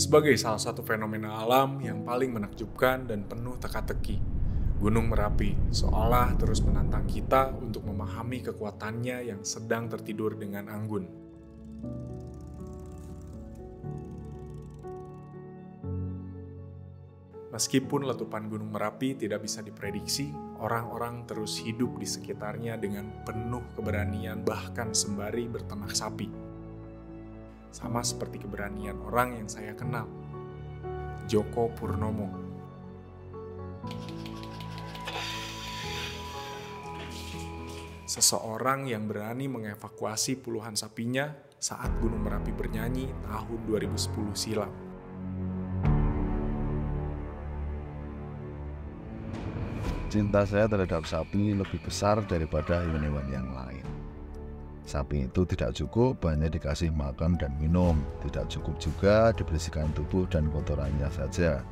Sebagai salah satu fenomena alam yang paling menakjubkan dan penuh teka-teki, Gunung Merapi seolah terus menantang kita untuk memahami kekuatannya yang sedang tertidur dengan anggun. Meskipun letupan Gunung Merapi tidak bisa diprediksi, orang-orang terus hidup di sekitarnya dengan penuh keberanian bahkan sembari berternak sapi. Sama seperti keberanian orang yang saya kenal, Joko Purnomo. Seseorang yang berani mengevakuasi puluhan sapinya saat Gunung Merapi bernyanyi tahun 2010 silam. Cinta saya terhadap sapi lebih besar daripada hewan-hewan yang lain. Sapi itu tidak cukup hanya dikasih makan dan minum, tidak cukup juga dibersihkan tubuh dan kotorannya saja.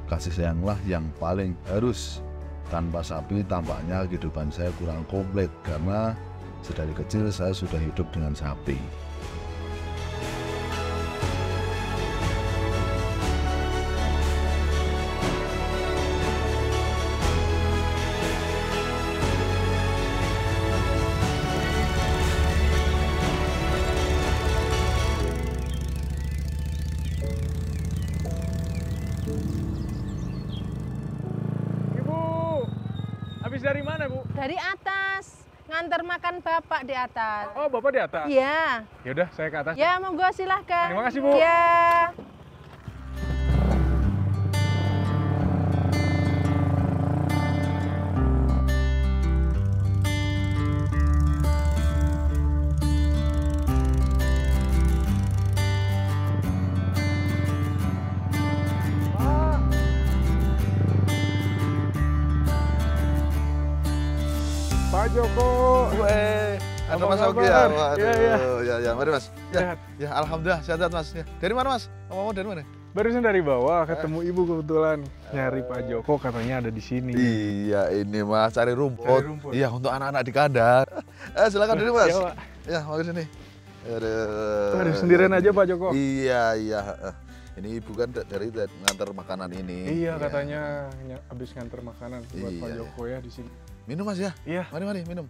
Kasih sayanglah yang paling harus. Tanpa sapi tampaknya kehidupan saya kurang komplit karena sedari kecil saya sudah hidup dengan sapi. Habis dari mana, Bu? Dari atas, nganter makan bapak di atas. Oh, Bapak di atas? Iya. Yaudah, saya ke atas. Ya, monggo silahkan. Terima kasih, Bu. Ya. Pak Joko. Ada Apa Mas Oki ya? kabar? Waduh, Iya. ya, mari Mas. Sehat. Ya, alhamdulillah sehat Mas. Ya. Dari mana Mas? Ngomong dari mana? Barusan dari bawah ketemu Ibu kebetulan nyari Pak Joko, katanya ada di sini. Iya, ini Mas cari rumput. Cari rumput. Iya, untuk anak-anak di kandang. Silakan dulu Mas. Iya, Pak. Ya, mau ke sini. Aduh. Aduh, sendirian aja Pak Joko. Iya. Ini Ibu kan dari ngantar makanan ini. Iya, katanya habis nganter makanan buat Pak Iya. Joko ya di sini. Minum Mas ya? Iya, Mari minum.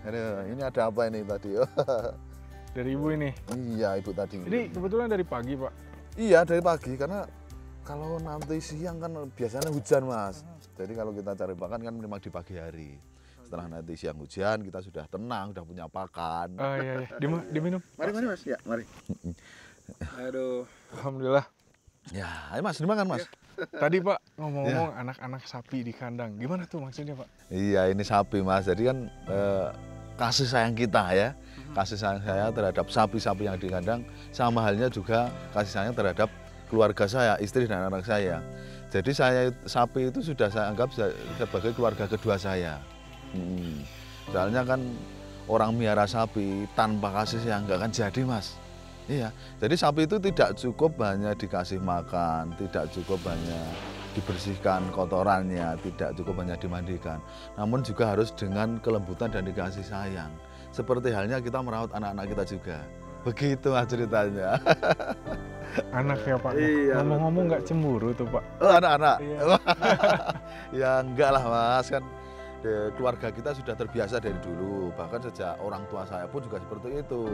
Aduh, ini ada apa ini tadi? dari Ibu ini. Iya, Ibu tadi. Jadi kebetulan dari pagi, Pak. Iya, dari pagi karena kalau nanti siang kan biasanya hujan Mas. Jadi kalau kita cari makan kan memang di pagi hari. Setelah nanti siang hujan kita sudah tenang, sudah punya pakan. Oh iya. Diminum. Mari Mas, ya mari. Aduh, alhamdulillah. Ya, ayo Mas, dimakan Mas. Tadi Pak ngomong-ngomong anak-anak sapi di kandang, gimana tuh maksudnya Pak? Iya, ini sapi Mas. Jadi kan kasih sayang kita ya. Kasih sayang saya terhadap sapi-sapi yang di kandang sama halnya juga kasih sayang terhadap keluarga saya, istri dan anak saya. Jadi sapi itu sudah saya anggap sebagai keluarga kedua saya. Soalnya kan orang miara sapi tanpa kasih sayang nggak akan jadi Mas. Iya, jadi sapi itu tidak cukup hanya dikasih makan, tidak cukup hanya dibersihkan kotorannya, tidak cukup hanya dimandikan, namun juga harus dengan kelembutan dan dikasih sayang. Seperti halnya kita merawat anak-anak kita juga. Begitu Mas ceritanya. Anak ya Pak. Iya, Ngomong-ngomong nggak cemburu tuh Pak. Oh, anak-anak. Iya. Ya enggak lah Mas, kan keluarga kita sudah terbiasa dari dulu, bahkan sejak orang tua saya pun juga seperti itu.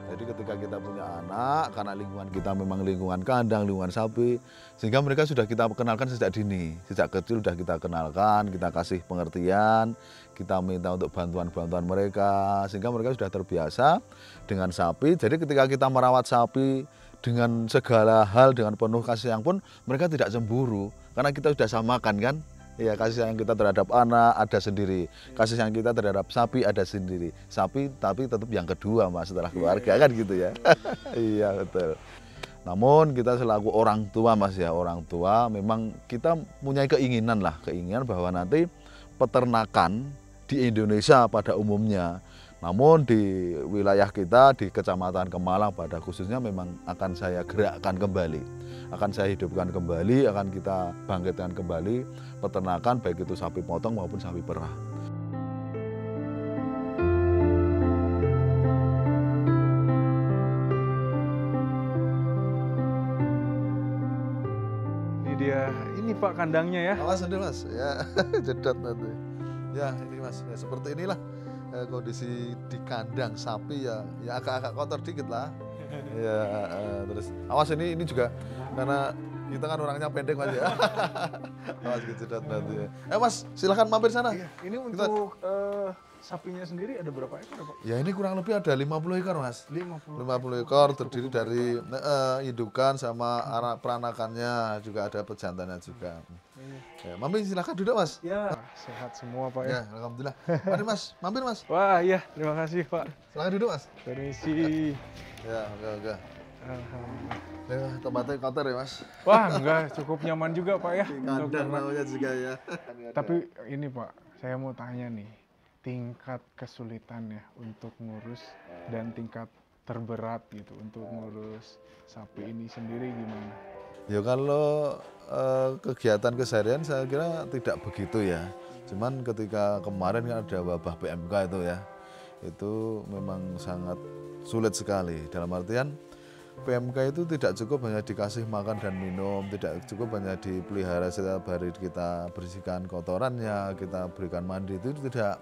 Jadi ketika kita punya anak, karena lingkungan kita memang lingkungan kandang, lingkungan sapi, sehingga mereka sudah kita kenalkan sejak dini, sejak kecil sudah kita kenalkan, kita kasih pengertian, kita minta untuk bantuan-bantuan mereka, sehingga mereka sudah terbiasa dengan sapi. Jadi ketika kita merawat sapi dengan segala hal, dengan penuh kasih sayang pun, mereka tidak cemburu, karena kita sudah samakan kan. Ya, kasih sayang kita terhadap anak ada sendiri, kasih sayang kita terhadap sapi ada sendiri. Sapi tapi tetap yang kedua Mas setelah keluarga kan gitu ya. Iya betul. Namun kita selaku orang tua Mas ya, orang tua memang kita punya keinginan bahwa nanti peternakan di Indonesia pada umumnya, namun di wilayah kita di Kecamatan Kemalang pada khususnya memang akan saya gerakkan kembali, akan saya hidupkan kembali, akan kita bangkitkan kembali peternakan baik itu sapi potong maupun sapi perah. kandangnya ya. Awas nanti Mas, ya jedot nanti. Ya ini Mas, ya, seperti inilah kondisi di kandang sapi ya agak-agak kotor dikit lah. Ya terus awas ini juga karena kita kan orangnya pendek Mas ya. Awas kejedot nanti. Mas silakan mampir sana. Iya, ini untuk sapinya sendiri ada berapa ekor Pak? Ya ini kurang lebih ada 50 ekor Mas. 50 ekor terdiri dari indukan sama anak peranakannya, juga ada pejantannya juga. Ya, mampir silakan duduk Mas. Ya, sehat semua Pak ya. Ya, alhamdulillah. Mari Mas, mampir Mas. Wah iya, terima kasih Pak. Silakan duduk Mas. Permisi. Ya, oke. Alhamdulillah. Ya, tempatnya kotor ya Mas. Wah enggak, cukup nyaman juga Pak ya. Kandang namanya juga ya. Tapi ini Pak, saya mau tanya nih, tingkat kesulitannya untuk ngurus dan tingkat terberat gitu untuk ngurus sapi ini sendiri gimana? Ya kalau kegiatan keseharian saya kira tidak begitu ya. Cuman ketika kemarin kan ada wabah PMK itu ya, itu memang sangat sulit sekali. Dalam artian PMK itu tidak cukup hanya dikasih makan dan minum, tidak cukup hanya dipelihara setiap hari kita bersihkan kotorannya, kita berikan mandi, itu tidak.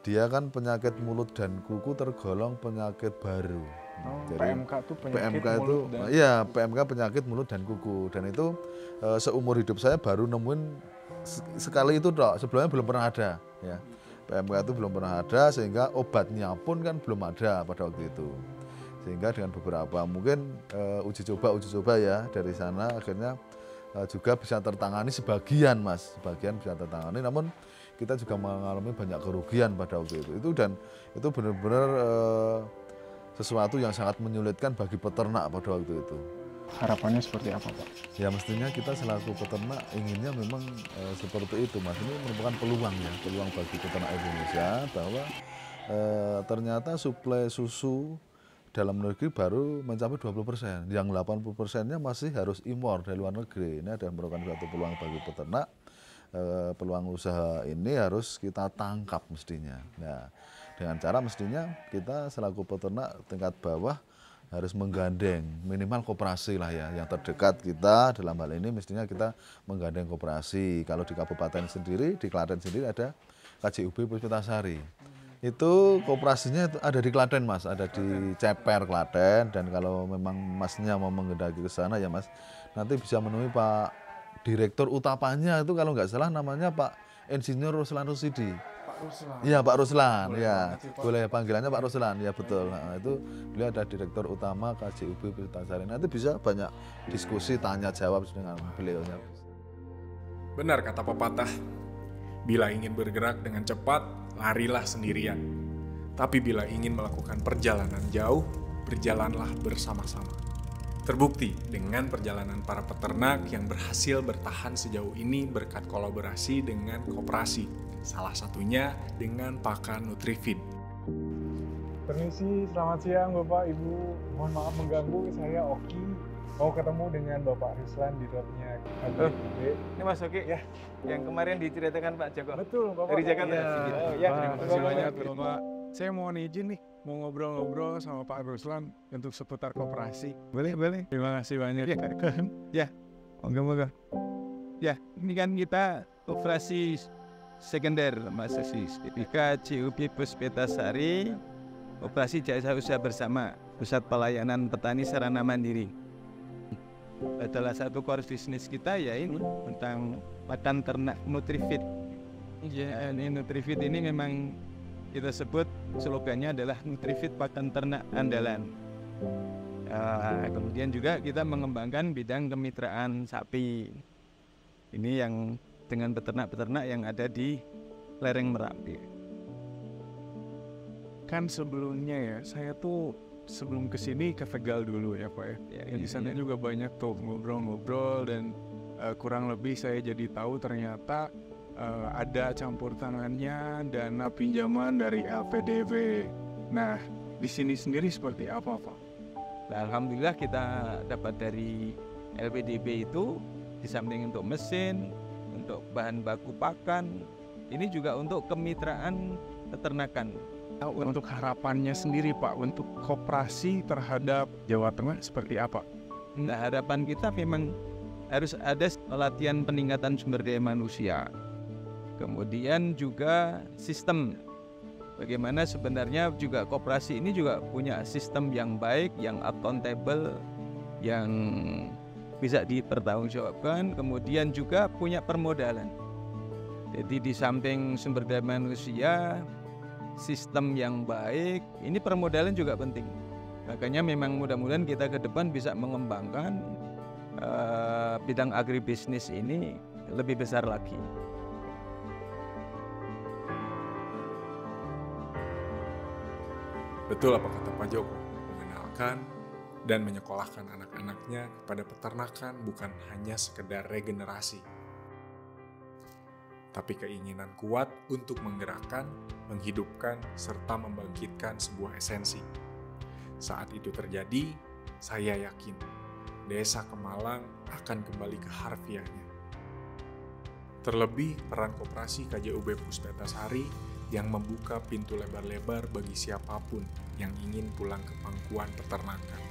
Dia kan penyakit mulut dan kuku tergolong penyakit baru. Oh, Jadi, PMK itu penyakit PMK itu, mulut dan... iya PMK penyakit mulut dan kuku, dan itu seumur hidup saya baru nemuin sekali itu dok, sebelumnya belum pernah ada. Ya. PMK itu belum pernah ada, sehingga obatnya pun kan belum ada pada waktu itu. Sehingga dengan beberapa mungkin uji coba ya dari sana akhirnya juga bisa tertangani sebagian Mas, sebagian bisa tertangani, namun kita juga mengalami banyak kerugian pada waktu itu dan itu benar-benar sesuatu yang sangat menyulitkan bagi peternak pada waktu itu. Harapannya seperti apa Pak? Ya mestinya kita selaku peternak inginnya memang seperti itu Mas. Ini merupakan peluang ya, peluang bagi peternak Indonesia bahwa ternyata suplai susu dalam negeri baru mencapai 20%, yang 80%-nya masih harus impor dari luar negeri. Ini adalah merupakan suatu peluang bagi peternak. Peluang usaha ini harus kita tangkap mestinya. Nah, dengan cara mestinya kita selaku peternak tingkat bawah harus menggandeng minimal koperasi lah ya, yang terdekat kita dalam hal ini mestinya kita menggandeng koperasi. Kalau di kabupaten sendiri, di Klaten sendiri ada KJUB Puspitasari. Itu koperasinya itu ada di Klaten Mas, ada di Ceper Klaten, dan kalau memang Masnya mau mengendaki ke sana ya Mas, nanti bisa menemui Pak Direktur utamanya itu kalau nggak salah namanya Pak Insinyur Ruslan Rusidi. Pak Ruslan. Iya Pak Ruslan, Boleh ya banget sih, Pak. boleh panggilannya Pak Ruslan, ya betul. Nah, itu beliau ada Direktur Utama KJUB Puspitasari. Nanti bisa banyak diskusi tanya jawab dengan beliaunya. Benar kata pepatah, bila ingin bergerak dengan cepat, larilah sendirian. Tapi bila ingin melakukan perjalanan jauh, berjalanlah bersama-sama. Terbukti dengan perjalanan para peternak yang berhasil bertahan sejauh ini berkat kolaborasi dengan koperasi, salah satunya dengan pakan Nutrifeed. Permisi, selamat siang Bapak, Ibu. Mohon maaf mengganggu, saya Oki. Mau ketemu dengan Bapak Ruslan di dropnya KJUB. Ini Mas Oki ya, yang kemarin diceritakan Pak Joko. Betul Bapak. Dari Jakarta. Iya. Oh, ya. Terima kasih banyak Bapak. Saya mohon izin nih, mau ngobrol-ngobrol sama Pak Ruslan untuk seputar koperasi. Boleh? Terima kasih banyak. Ya, moga-moga. Ya, ini kan kita koperasi sekunder Mas Asis. KJUB Puspitasari, operasi jasa usaha bersama, Pusat Pelayanan Petani Sarana Mandiri. Salah satu core bisnis kita ya ini tentang pakan ternak Nutrifeed. Ya, ini Nutrifeed ini memang kita sebut slogannya adalah Nutrifeed pakan ternak andalan. Kemudian juga kita mengembangkan bidang kemitraan sapi. Ini yang dengan peternak-peternak yang ada di lereng Merapi. Kan sebelumnya ya, saya tuh sebelum kesini ke Vegal dulu ya Pak ya. Di sana juga banyak tuh ngobrol-ngobrol dan kurang lebih saya jadi tahu ternyata ada campur tangannya dana pinjaman dari LPDB. Nah, di sini sendiri seperti apa Pak? Nah, alhamdulillah kita dapat dari LPDB itu di samping untuk mesin, untuk bahan baku pakan, ini juga untuk kemitraan peternakan. Untuk harapannya sendiri Pak, untuk koperasi terhadap Jawa Tengah seperti apa? Nah, harapan kita memang harus ada latihan peningkatan sumber daya manusia. Kemudian juga sistem. Bagaimana sebenarnya juga koperasi ini juga punya sistem yang baik, yang accountable, yang bisa dipertanggungjawabkan, kemudian juga punya permodalan. Jadi di samping sumber daya manusia, sistem yang baik, ini permodalan juga penting. Makanya memang mudah-mudahan kita ke depan bisa mengembangkan bidang agribisnis ini lebih besar lagi. Betul apa kata Pak Joko, mengenalkan dan menyekolahkan anak-anaknya kepada peternakan bukan hanya sekedar regenerasi, tapi keinginan kuat untuk menggerakkan, menghidupkan, serta membangkitkan sebuah esensi. Saat itu terjadi, saya yakin Desa Kemalang akan kembali ke harfiahnya. Terlebih peran koperasi KJUB Puspetasari yang membuka pintu lebar-lebar bagi siapapun yang ingin pulang ke pangkuan peternakan.